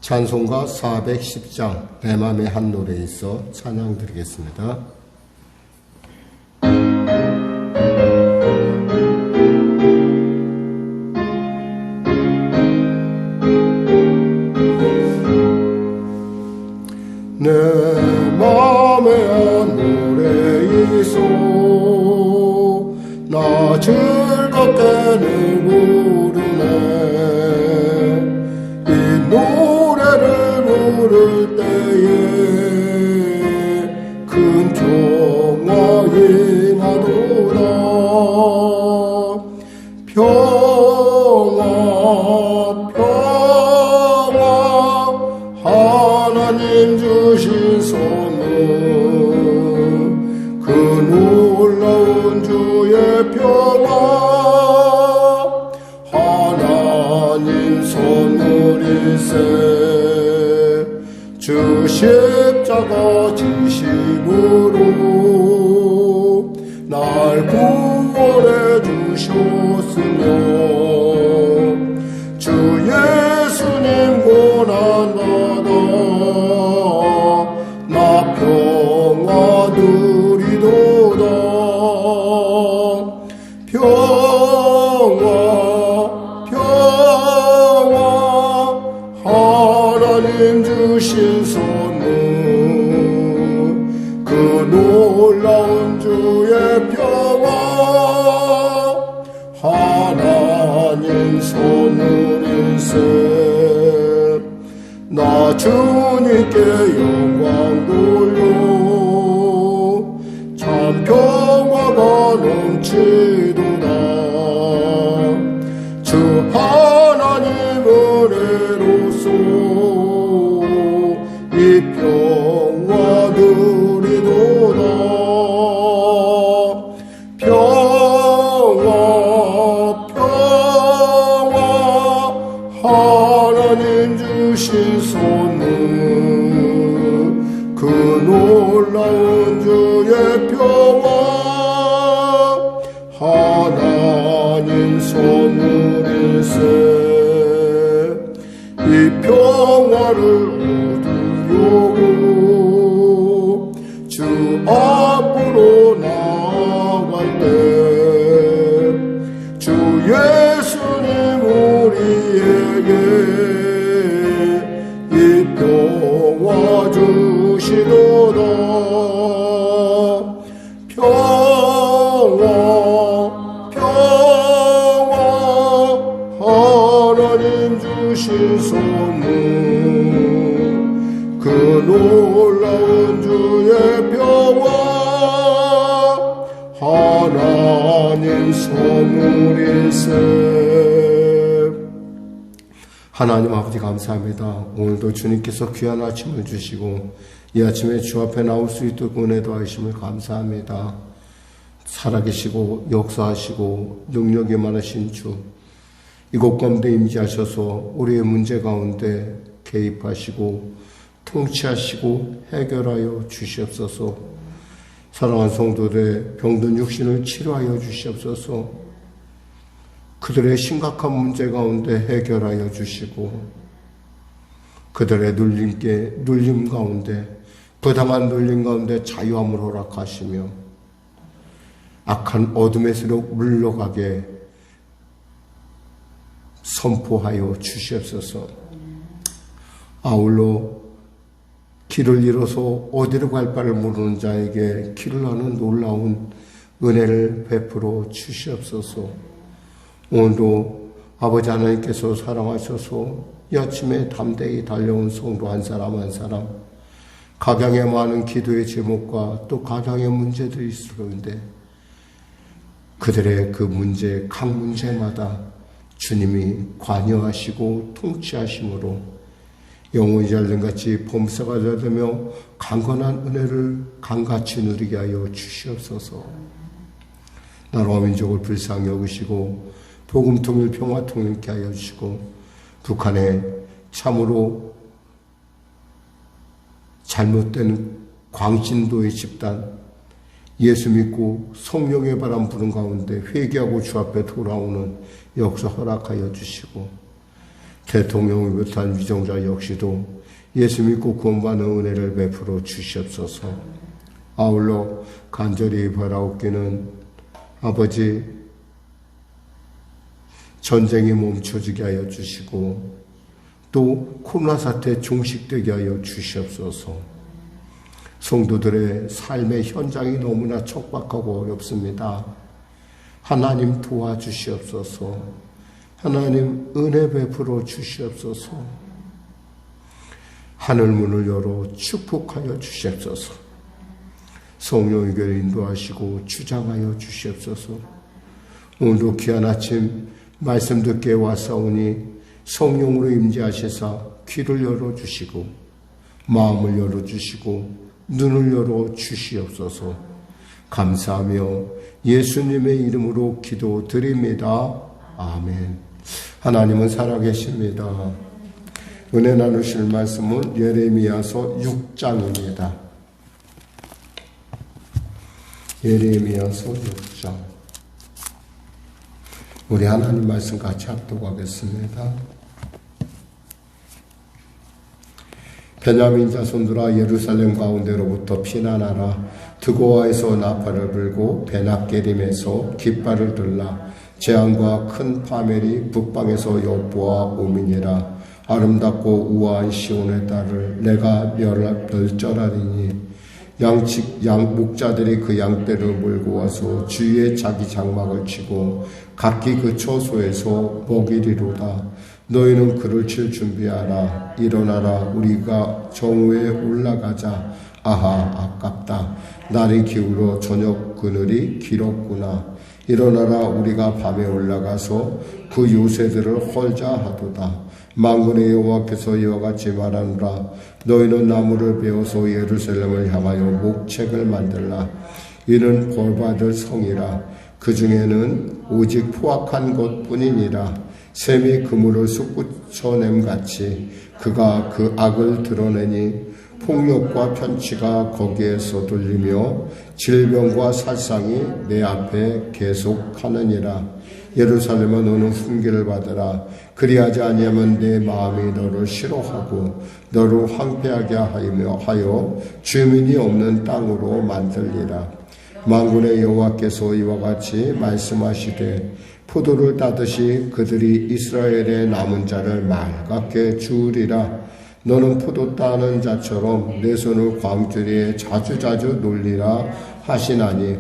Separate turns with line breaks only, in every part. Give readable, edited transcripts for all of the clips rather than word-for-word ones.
찬송가 410장 내 맘의 한 노래에 있어 찬양 드리겠습니다. 내 맘의 한 노래에 있어 나 즐겁게 늘 부르네. 이 노래를 부를 때에 큰 평화에 나도다. 평화 평화 하나님 주신 선물 그 놀라운 주의 평화 하나님 선물일세. 주 십자가 지심으로 날 구원해 주셨으며 주 예수님 고난받아 나 평화 누리도다. 평화 평화 하나님 주신 선물 그 놀라운 주의 평화 하나님 선물일세. 나 주님께 영광 돌려 참 평화가 넘치도다. 주 하나님 은혜로서 이 평화 누리도다. 평화 평화 하나님 주신 선물 그 놀라운 주의 평화 하나님 선물일세. 이 평화를 얻으려고 주 앞으로 나아갈 때 주 예수님 우리에게 이 평화 주시도다. 평화 평화 하나님 주신 선물 그 놀라운 주의 평화 하나님 선물일세. 하나님 아버지 감사합니다. 오늘도 주님께서 귀한 아침을 주시고 이 아침에 주 앞에 나올 수 있도록 은혜 도와주심을 감사합니다. 살아계시고 역사하시고 능력이 많으신 주 이곳 가운데 임재하셔서 우리의 문제 가운데 개입하시고 통치하시고 해결하여 주시옵소서. 사랑하는 성도들의 병든 육신을 치료하여 주시옵소서. 그들의 심각한 문제 가운데 해결하여 주시고 그들의 눌림 가운데 부당한 눌림 가운데 자유함을 허락하시며 악한 어둠에서 물러가게 선포하여 주시옵소서. 아울러 길을 잃어서 어디로 갈 바를 모르는 자에게 길을 아는 놀라운 은혜를 베풀어 주시옵소서. 오늘도 아버지 하나님께서 사랑하셔서 이 아침에 담대히 달려온 성도 한 사람 한 사람 각양의 많은 기도의 제목과 또 각양의 문제들이 있을 건데 그들의 그 문제 각 문제마다 주님이 관여하시고 통치하심으로 영혼이 잘된같이 범사가 잘되며 강건한 은혜를 강같이 누리게 하여 주시옵소서. 나라와 민족을 불쌍히 여기시고 복음 통일 평화 통일케 하여 주시고 북한에 참으로 잘못된 광신도의 집단 예수 믿고 성령의 바람 부는 가운데 회개하고 주 앞에 돌아오는 역사 허락하여 주시고 대통령을 비롯한 위정자 역시도 예수 믿고 구원받는 은혜를 베풀어 주시옵소서. 아울러 간절히 바라옵기는 아버지 전쟁이 멈춰지게 하여 주시고 또 코로나 사태 종식되게 하여 주시옵소서. 성도들의 삶의 현장이 너무나 척박하고 어렵습니다. 하나님 도와주시옵소서. 하나님 은혜 베풀어 주시옵소서. 하늘문을 열어 축복하여 주시옵소서. 성령의 교회를 인도하시고 주장하여 주시옵소서. 오늘도 귀한 아침 말씀 듣게 왔사오니 성령으로 임재하시사 귀를 열어주시고 마음을 열어주시고 눈을 열어주시옵소서. 감사하며 예수님의 이름으로 기도드립니다. 아멘. 하나님은 살아계십니다. 은혜 나누실 말씀은 예레미야서 6장입니다. 예레미야서 6장. 우리 하나님 말씀 같이 합독하겠습니다. 베냐민 자손들아 예루살렘 가운데로부터 피난하라. 드고아에서 나팔을 불고 베낫게림에서 깃발을 들라. 재앙과 큰 파멸이 북방에서 여보아 오미니라. 아름답고 우아한 시온의 딸을 내가 멸절하리니 목자들이 그 양떼를 몰고 와서 주위에 자기 장막을 치고 각기 그 처소에서 먹이리로다. 너희는 그를 칠 준비하라. 일어나라. 우리가 정오에 올라가자. 아하 아깝다. 날이 기울어 저녁 그늘이 길었구나. 일어나라. 우리가 밤에 올라가서 그 요새들을 헐자 하도다. 만군의 여호와께서 이와 같이 말하노라. 너희는 나무를 베어서 예루살렘을 향하여 목책을 만들라. 이는 벌받을 성이라. 그 중에는 오직 포악한 것뿐이니라. 샘이 그물을 솟구쳐냄같이 그가 그 악을 드러내니 폭력과 편취가 거기에서 들리며 질병과 살상이 내 앞에 계속하느니라. 예루살렘아 너는 훈계를 받으라. 그리하지 아니하면 내 마음이 너를 싫어하고 너를 황폐하게 하여 주민이 없는 땅으로 만들리라. 만군의 여호와께서 이와 같이 말씀하시되 포도를 따듯이 그들이 이스라엘의 남은 자를 맑게 주우리라. 너는 포도 따는 자처럼 내 손을 광주리에 자주자주 놀리라 하시나니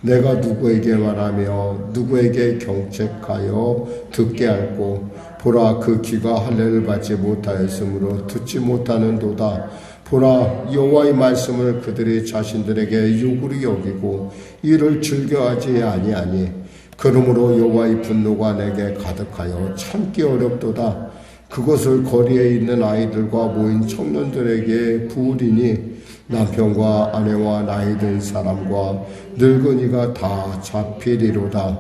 내가 누구에게 말하며 누구에게 경책하여 듣게 할꼬. 보라 그 귀가 할례를 받지 못하였으므로 듣지 못하는도다. 보라 여호와의 말씀을 그들이 자신들에게 요구로 여기고 이를 즐겨하지 아니하니 그러므로 여호와의 분노가 내게 가득하여 참기 어렵도다. 그것을 거리에 있는 아이들과 모인 청년들에게 부으리니 남편과 아내와 나이 든 사람과 늙은이가 다 잡히리로다.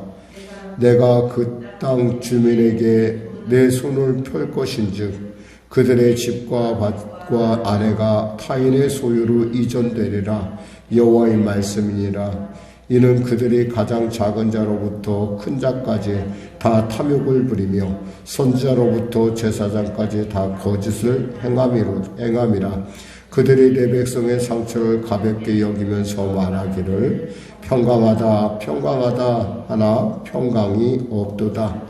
내가 그 땅 주민에게 내 손을 펼 것인즉 그들의 집과 밭과 아내가 타인의 소유로 이전되리라. 여호와의 말씀이니라. 이는 그들이 가장 작은 자로부터 큰 자까지 다 탐욕을 부리며 선지자로부터 제사장까지 다 거짓을 행함이라. 그들이 내 백성의 상처를 가볍게 여기면서 말하기를 평강하다 평강하다 하나 평강이 없도다.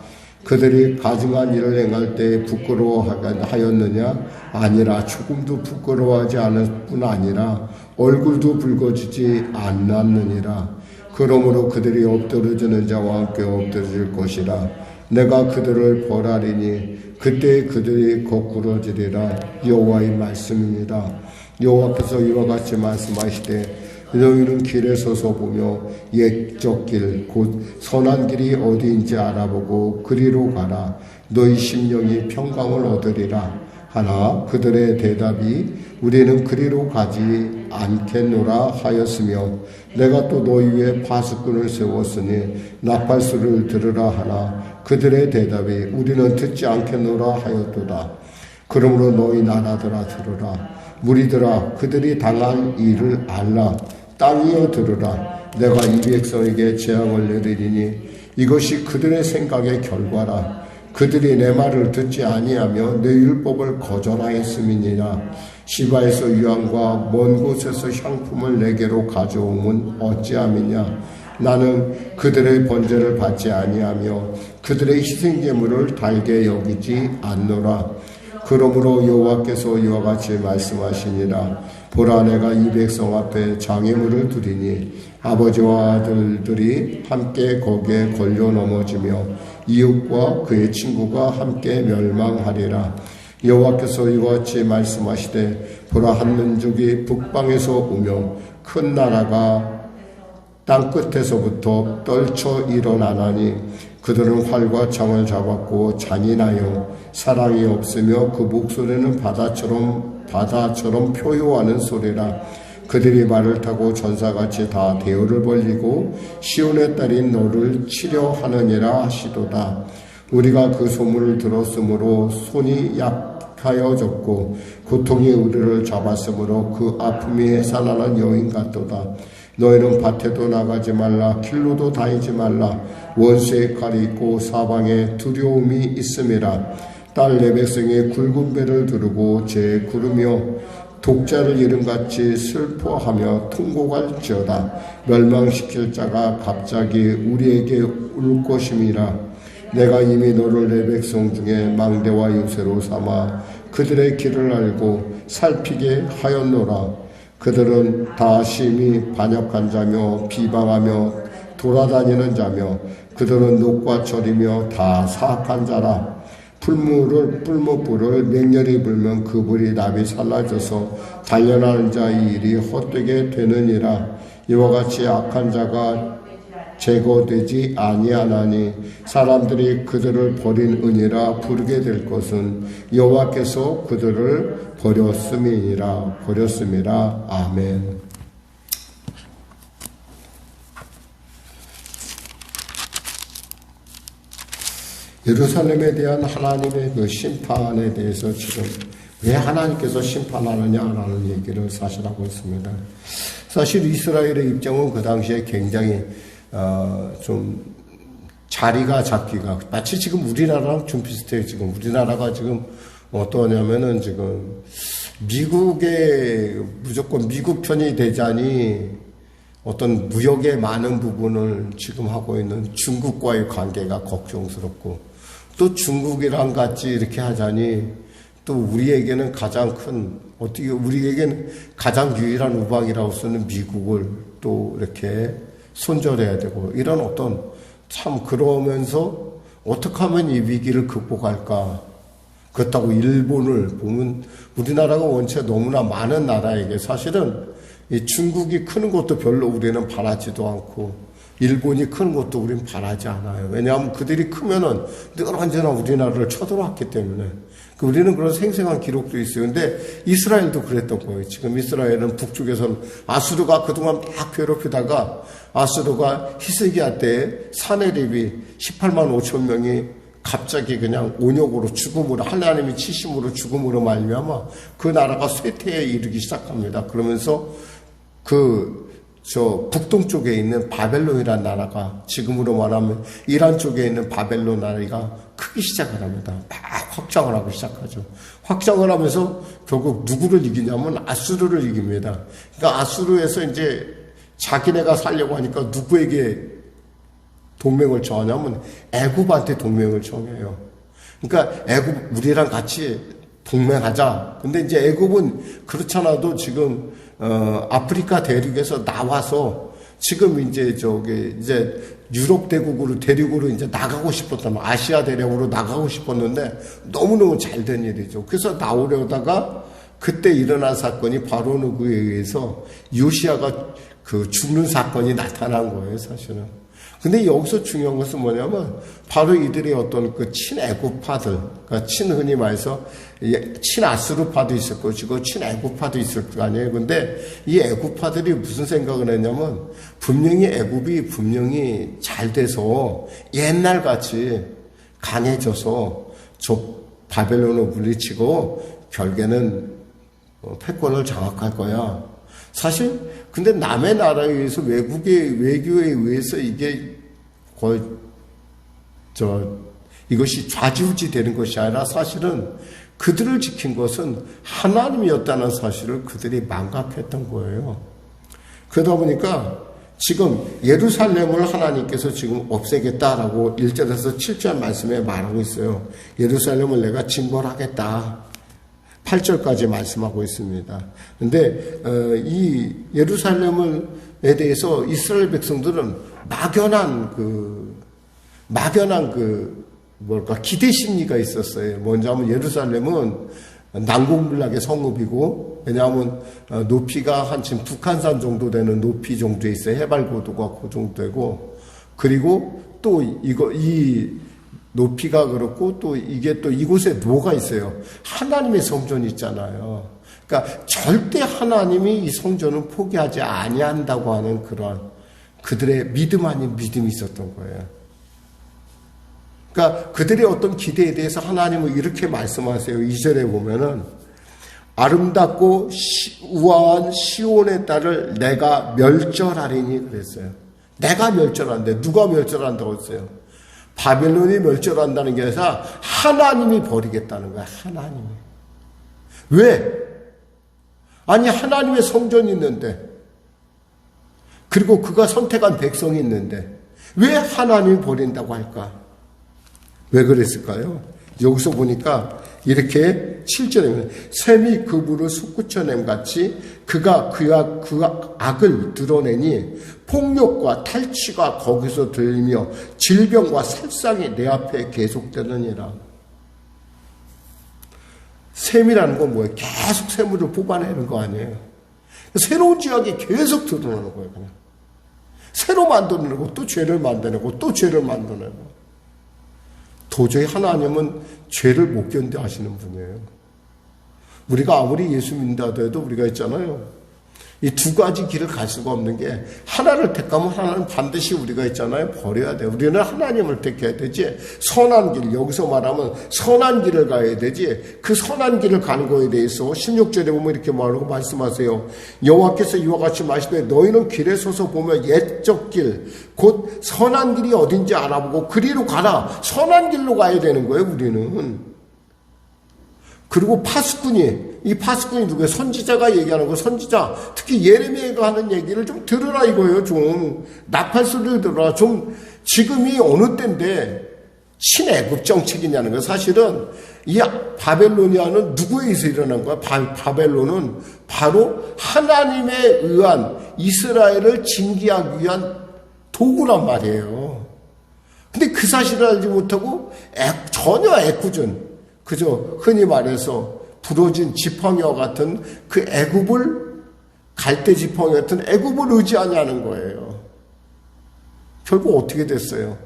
그들이 가증한 일을 행할 때 부끄러워하였느냐? 아니라 조금도 부끄러워하지 않을 뿐 아니라 얼굴도 붉어지지 않았느니라. 그러므로 그들이 엎드러지는 자와 함께 엎드러질 것이라. 내가 그들을 벌하리니 그때 그들이 거꾸러지리라. 여호와의 말씀입니다. 여호와께서 이와 같이 말씀하시되 너희는 길에 서서 보며 옛적 길 곧 선한 길이 어디인지 알아보고 그리로 가라. 너희 심령이 평강을 얻으리라. 하나 그들의 대답이 우리는 그리로 가지 않겠노라 하였으며 내가 또 너희 위에 파수꾼을 세웠으니 나팔소리를 들으라 하나 그들의 대답이 우리는 듣지 않겠노라 하였도다. 그러므로 너희 나라들아 들으라. 무리들아 그들이 당할 일을 알라. 땅이여 들으라. 내가 이 백성에게 재앙을 내리리니 이것이 그들의 생각의 결과라. 그들이 내 말을 듣지 아니하며 내 율법을 거절하였음이니라. 시바에서 유황과 먼 곳에서 향품을 내게로 가져옴은 어찌함이냐. 나는 그들의 번제를 받지 아니하며 그들의 희생제물을 달게 여기지 않노라. 그러므로 여호와께서 이와 같이 말씀하시니라. 보라, 내가 이 백성 앞에 장애물을 두리니 아버지와 아들들이 함께 거기에 걸려 넘어지며 이웃과 그의 친구가 함께 멸망하리라. 여호와께서 이와 같이 말씀하시되, 보라, 한 민족이 북방에서 오며 큰 나라가 땅끝에서부터 떨쳐 일어나나니 그들은 활과 창을 잡았고 잔인하여 사랑이 없으며 그 목소리는 바다처럼 표효하는 소리라. 그들이 말을 타고 전사같이 다 대열을 벌리고 시온의 딸인 너를 치려 하느니라 하시도다. 우리가 그 소문을 들었으므로 손이 약하여졌고 고통이 우리를 잡았으므로 그 아픔이 해산하는 여인 같도다. 너희는 밭에도 나가지 말라. 길로도 다니지 말라. 원수의 칼이 있고 사방에 두려움이 있음이라. 딸 내 백성이 굵은 배를 두르고 제 구르며 독자를 이름같이 슬퍼하며 통곡할지어다. 멸망시킬 자가 갑자기 우리에게 울 것임이라. 내가 이미 너를 내 백성 중에 망대와 요새로 삼아 그들의 길을 알고 살피게 하였노라. 그들은 다 심히 반역한 자며 비방하며 돌아다니는 자며 그들은 녹과 절이며 다 사악한 자라. 풀무불을 맹렬히 불면 그 불이 납이 살라져서 단련하는 자의 일이 헛되게 되느니라. 이와 같이 악한 자가 제거되지 아니하나니 사람들이 그들을 버린 은이라 부르게 될 것은 여호와께서 그들을 버렸음이라. 아멘. 예루살렘에 대한 하나님의 그 심판에 대해서 지금 왜 하나님께서 심판하느냐라는 얘기를 사실 하고 있습니다. 사실 이스라엘의 입장은 그 당시에 굉장히 좀 자리가 잡기가 마치 지금 우리나라랑 좀 비슷해요. 지금 우리나라가 지금 어떠냐면은 지금 미국의 무조건 미국 편이 되자니 어떤 무역의 많은 부분을 지금 하고 있는 중국과의 관계가 걱정스럽고 또 중국이랑 같이 이렇게 하자니 또 우리에게는 가장 큰 어떻게 우리에게는 가장 유일한 우방이라고 쓰는 미국을 또 이렇게 손절해야 되고 이런 어떤 참 그러면서 어떻게 하면 이 위기를 극복할까. 그렇다고 일본을 보면 우리나라가 원체 너무나 많은 나라에게 사실은 이 중국이 크는 것도 별로 우리는 바라지도 않고 일본이 크는 것도 우리는 바라지 않아요. 왜냐하면 그들이 크면은 늘 언제나 우리나라를 쳐들어왔기 때문에 우리는 그런 생생한 기록도 있어요. 근데 이스라엘도 그랬던 거예요. 지금 이스라엘은 북쪽에서는 아수르가 그동안 막 괴롭히다가 아수르가 히스기야 때 사내립이 18만 5천 명이 갑자기 그냥 온역으로 죽음으로 하나님이 치심으로 죽음으로 말미암아 그 나라가 쇠퇴에 이르기 시작합니다. 그러면서 북동쪽에 있는 바벨론이라는 나라가 지금으로 말하면 이란 쪽에 있는 바벨론 나라가 크기 시작을 합니다. 막 확장을 하고 시작하죠. 확장을 하면서 결국 누구를 이기냐면 아수르를 이깁니다. 그러니까 아수르에서 이제 자기네가 살려고 하니까 누구에게 동맹을 정하냐면 애굽한테 동맹을 정해요. 그러니까 애굽 우리랑 같이 동맹하자. 근데 이제 애굽은 그렇잖아도 지금 아프리카 대륙에서 나와서 지금 이제 이제 유럽 대륙으로 이제 나가고 싶었단 말이에요. 아시아 대륙으로 나가고 싶었는데 너무너무 잘 된 일이죠. 그래서 나오려다가 그때 일어난 사건이 바로 누구에 의해서 요시아가 죽는 사건이 나타난 거예요, 사실은. 근데 여기서 중요한 것은 뭐냐면 바로 이들의 어떤 친애굽파들, 그러니까 흔히 말해서 친아수르파도 있을 것이고 친애굽파도 있을 거 아니에요. 근데 이 애굽파들이 무슨 생각을 했냐면 분명히 애굽이 분명히 잘 돼서 옛날같이 강해져서 저 바벨론을 물리치고 결국에는 패권을 장악할 거야. 사실 근데 남의 나라에 의해서 외교에 의해서 이게 거의 이것이 좌지우지 되는 것이 아니라 사실은 그들을 지킨 것은 하나님이었다는 사실을 그들이 망각했던 거예요. 그러다 보니까 지금 예루살렘을 하나님께서 지금 없애겠다라고 1절에서 7절 말씀에 말하고 있어요. 예루살렘을 내가 진멸하겠다. 8절까지 말씀하고 있습니다. 근데 이 예루살렘에 대해서 이스라엘 백성들은 막연한 기대 심리가 있었어요. 먼저 하면 예루살렘은 난공불락의 성읍이고, 왜냐하면 높이가 한 지금 북한산 정도 되는 높이 정도에 있어요. 해발 고도가 그 정도 되고, 그리고 또 이 높이가 그렇고, 또 이게 또 이곳에 뭐가 있어요? 하나님의 성전이 있잖아요. 그러니까 절대 하나님이 이 성전을 포기하지 아니한다고 하는 그런 그들의 믿음 아닌 믿음이 있었던 거예요. 그러니까 그들의 어떤 기대에 대해서 하나님은 이렇게 말씀하세요. 2절에 보면은 아름답고 우아한 시온의 딸을 내가 멸절하리니 그랬어요. 내가 멸절한대. 누가 멸절한다고 했어요? 바벨론이 멸절한다는 게 아니라 하나님이 버리겠다는 거야. 하나님이. 왜? 아니 하나님의 성전이 있는데, 그리고 그가 선택한 백성이 있는데 왜 하나님이 버린다고 할까? 왜 그랬을까요? 여기서 보니까 이렇게 7절에 샘이 그 물을 솟구쳐냄 같이 그가 그 악을 드러내니 폭력과 탈취가 거기서 들리며 질병과 살상이 내 앞에 계속되느니라. 샘이라는 건 뭐예요? 계속 샘물을 뽑아내는 거 아니에요? 새로운 지역이 계속 드러나는 거예요. 그냥 새로 만들어내고 또 죄를 만들어내고 또 죄를 만들어내고. 도저히 하나님은 죄를 못 견뎌 하시는 분이에요. 우리가 아무리 예수 믿는다 해도 우리가 있잖아요. 이 두 가지 길을 갈 수가 없는 게, 하나를 택하면 하나는 반드시 우리가 있잖아요. 버려야 돼요. 우리는 하나님을 택해야 되지. 선한 길, 여기서 말하면 선한 길을 가야 되지. 그 선한 길을 가는 거에 대해서 16절에 보면 이렇게 말하고 말씀하세요. 여호와께서 이와 같이 말씀해 너희는 길에 서서 보면 옛적 길, 곧 선한 길이 어딘지 알아보고 그리로 가라. 선한 길로 가야 되는 거예요, 우리는. 그리고 이 파수꾼이 누구예요? 선지자가 얘기하는 거. 선지자, 특히 예레미야가 하는 얘기를 좀 들으라 이거예요. 좀 나팔 소리를 들어라. 좀 지금이 어느 때인데 신애굽 정책이냐는 거예요. 사실은 이 바벨로니아는 누구에 의해서 일어난 거야? 바벨론은 바로 하나님에 의한 이스라엘을 징계하기 위한 도구란 말이에요. 근데 그 사실을 알지 못하고 전혀 애꿎은, 그저 흔히 말해서 부러진 지팡이와 같은 그 애굽을, 갈대 지팡이 같은 애굽을 의지하냐는 거예요. 결국 어떻게 됐어요?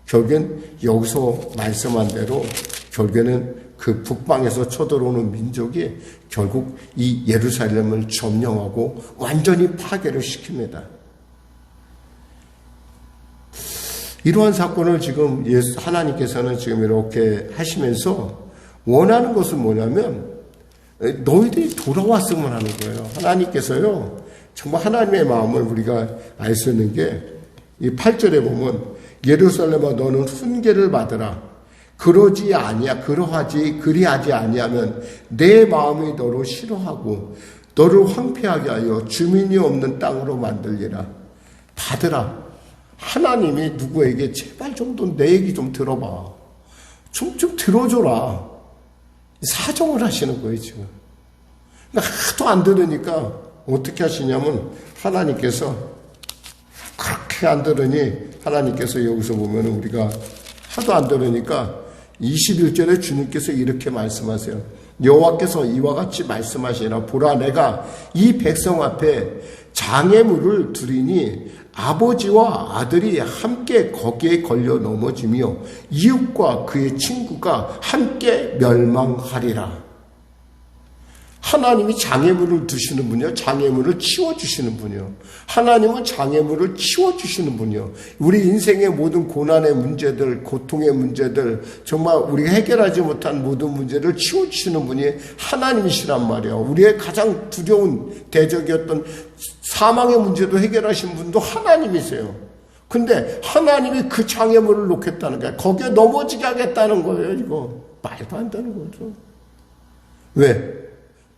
결국엔 여기서 말씀한 대로 결국에는 그 북방에서 쳐들어오는 민족이 결국 이 예루살렘을 점령하고 완전히 파괴를 시킵니다. 이러한 사건을 지금 하나님께서는 지금 이렇게 하시면서 원하는 것은 뭐냐면 너희들이 돌아왔으면 하는 거예요. 하나님께서요, 정말 하나님의 마음을 우리가 알 수 있는 게 이 8절에 보면 예루살렘아 너는 훈계를 받으라. 그리하지 아니하면 내 마음이 너를 싫어하고 너를 황폐하게 하여 주민이 없는 땅으로 만들리라. 받으라. 하나님이 누구에게 제발 정도 내 얘기 좀 들어봐. 좀 들어줘라. 사정을 하시는 거예요, 지금. 그러니까 하도 안 들으니까 어떻게 하시냐면 하나님께서 그렇게 안 들으니 하나님께서 여기서 보면 우리가 하도 안 들으니까 21절에 주님께서 이렇게 말씀하세요. 여호와께서 이와 같이 말씀하시나 보라 내가 이 백성 앞에 장애물을 두리니 아버지와 아들이 함께 거기에 걸려 넘어지며 이웃과 그의 친구가 함께 멸망하리라. 하나님이 장애물을 두시는 분이요, 장애물을 치워주시는 분이요. 하나님은 장애물을 치워주시는 분이요. 우리 인생의 모든 고난의 문제들, 고통의 문제들, 정말 우리가 해결하지 못한 모든 문제를 치워주시는 분이 하나님이시란 말이에요. 우리의 가장 두려운 대적이었던 사망의 문제도 해결하신 분도 하나님이세요. 근데 하나님이 그 장애물을 놓겠다는 거야. 거기에 넘어지게 하겠다는 거예요. 이거 말도 안 되는 거죠. 왜?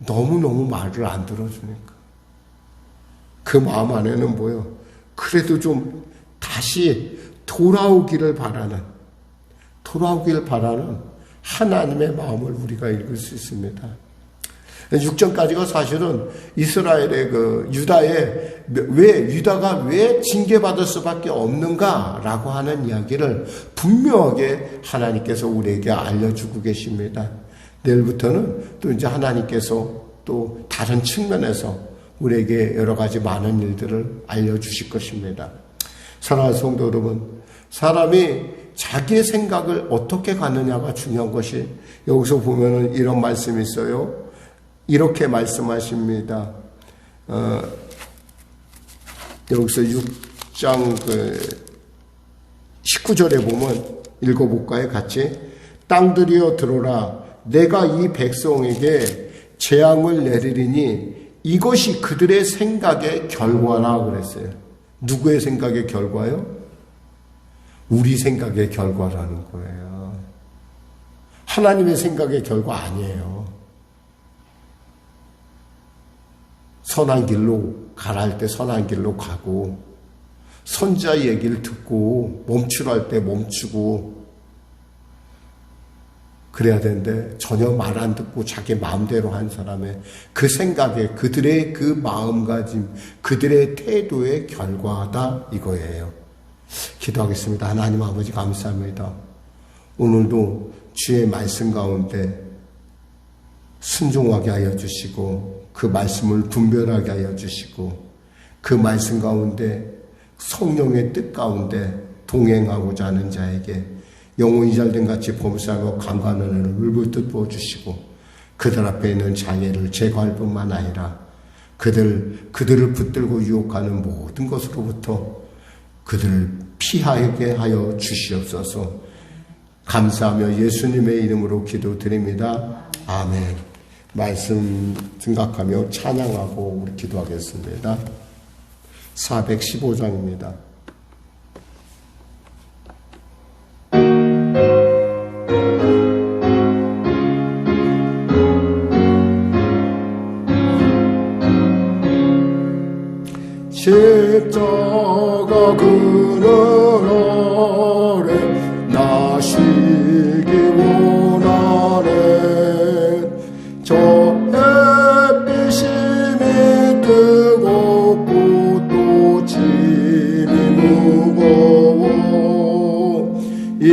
너무너무 말을 안 들어주니까. 그 마음 안에는 뭐예요? 그래도 좀 다시 돌아오기를 바라는 하나님의 마음을 우리가 읽을 수 있습니다. 6절까지가 사실은 이스라엘의 유다가 왜 징계받을 수밖에 없는가라고 하는 이야기를 분명하게 하나님께서 우리에게 알려주고 계십니다. 내일부터는 또 이제 하나님께서 또 다른 측면에서 우리에게 여러 가지 많은 일들을 알려주실 것입니다. 사랑하는 성도 여러분, 사람이 자기의 생각을 어떻게 갖느냐가 중요한 것이, 여기서 보면은 이런 말씀이 있어요. 이렇게 말씀하십니다. 여기서 6장 19절에 보면 읽어볼까요? 같이. 땅들이여 들어라. 내가 이 백성에게 재앙을 내리리니 이것이 그들의 생각의 결과라 그랬어요. 누구의 생각의 결과요? 우리 생각의 결과라는 거예요. 하나님의 생각의 결과 아니에요. 선한 길로 가라 할 때 선한 길로 가고, 선지자의 얘기를 듣고 멈추라 때 멈추고 그래야 되는데, 전혀 말 안 듣고 자기 마음대로 한 사람의 그 생각에, 그들의 그 마음가짐, 그들의 태도의 결과다 이거예요. 기도하겠습니다. 하나님 아버지 감사합니다. 오늘도 주의 말씀 가운데 순종하게 하여 주시고, 그 말씀을 분별하게 하여 주시고, 그 말씀 가운데 성령의 뜻 가운데 동행하고자 하는 자에게 영혼이 잘된 같이 범사하고 강구하는 은혜를 물불듯 부어주시고, 그들 앞에 있는 장애를 제거할 뿐만 아니라 그들을 붙들고 유혹하는 모든 것으로부터 그들을 피하게 하여 주시옵소서. 감사하며 예수님의 이름으로 기도드립니다. 아멘. 말씀 생각하며 찬양하고 우리 기도하겠습니다. 415장입니다. 십자가 그늘 아래 나시기 원하네. 저 햇빛이 뜨겁고 또 짐이 무거워. 이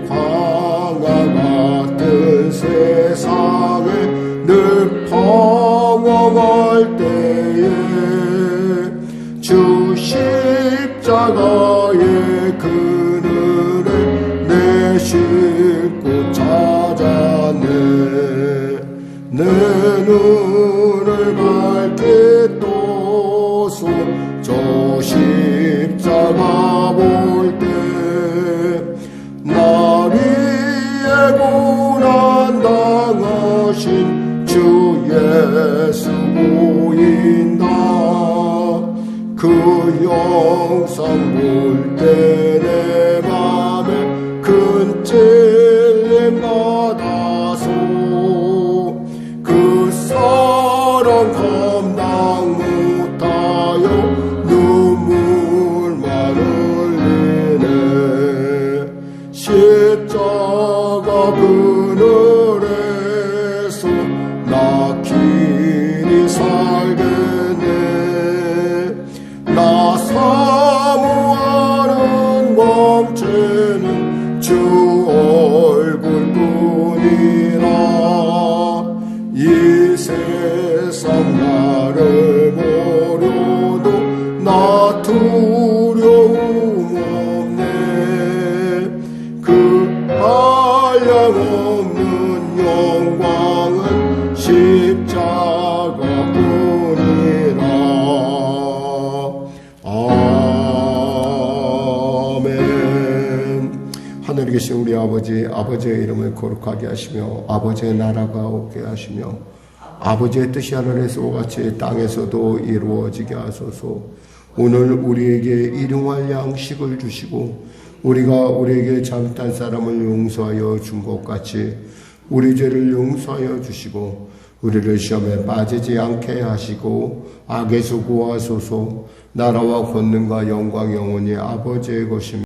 광야 같은 세상에 늘 방황할 때에 주 십자가의 그늘을 내 싣고 찾았네. 내 눈을 밝게 떠서 저 십자가 볼 때 나 위에 고난 당하신 주 예수 보인다. 그 영상 볼 때 내 맘에 큰 찔림 받아서 그 사랑 감당 못하여 눈물만 흘리네. 십자가 그늘에서 나 길이 살겠네. 나 사모하는 광채는 주 얼굴뿐이라. 이 세상 나를 버려도 나 두려움 없네. 그 한량없는 영광은 십자가뿐이라. 아멘. 하늘에 계신 우리 아버지의 이름을 거룩하게 하시며 아버지의 나라가 오게 하시며 아버지의 뜻이 하늘에서와 같이 땅에서도 이루어지게 하소서. 오늘 우리에게 일용할 양식을 주시고 우리가 우리에게 잘못한 사람을 용서하여 준 것 같이 우리 죄를 용서하여 주시고 우리를 시험에 빠지지 않게 하시고 악에서 구하소서. 나라와 권능과 영광 영원히 아버지의 것입니다.